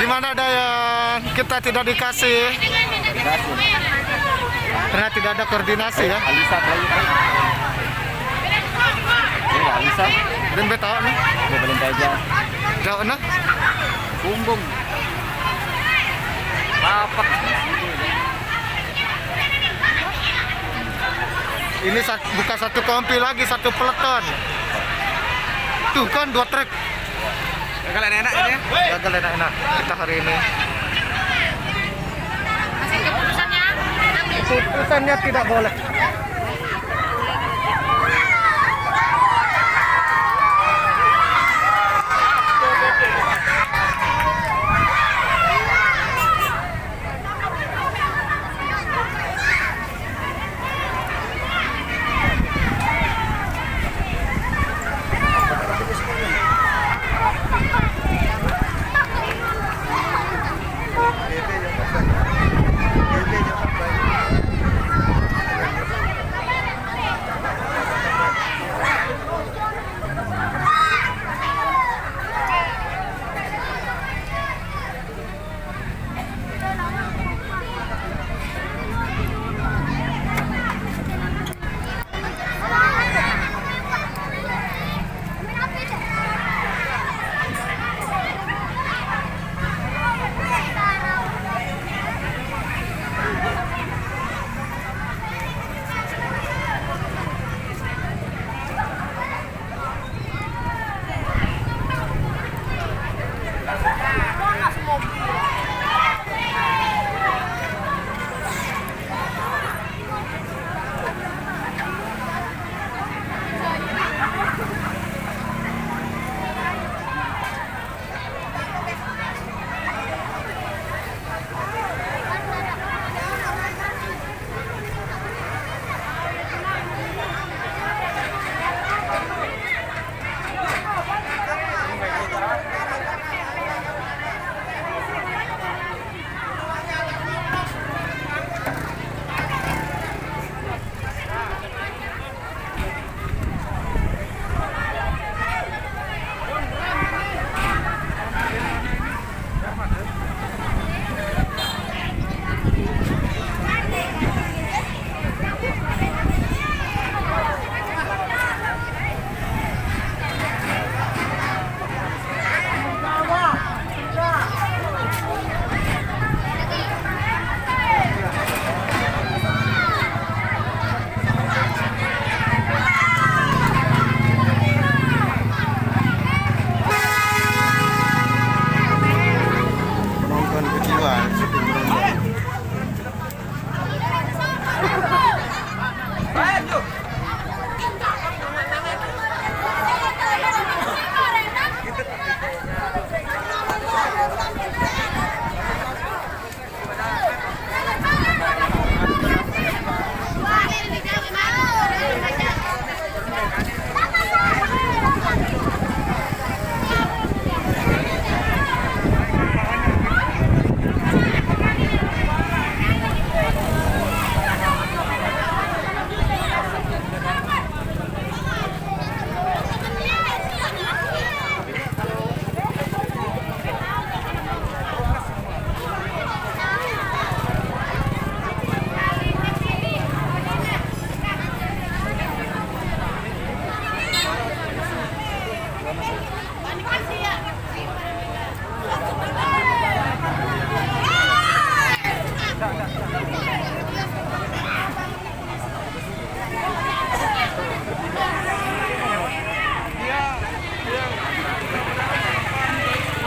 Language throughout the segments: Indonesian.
Gimana ada yang kita tidak dikasih? Karena tidak ada koordinasi ya. Alisa lagi kan? Ini Alisa. Dan betul nih. Dia paling aja. Jauh nah. Bumbung. Rapat. Ini bukan satu kompi lagi, satu peleton. Tuh kan 2 trek. Gagal enak ini ya? Gagal enak-enak kita hari ini. Masih keputusannya ambil. Keputusannya tidak boleh.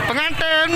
Pengantin,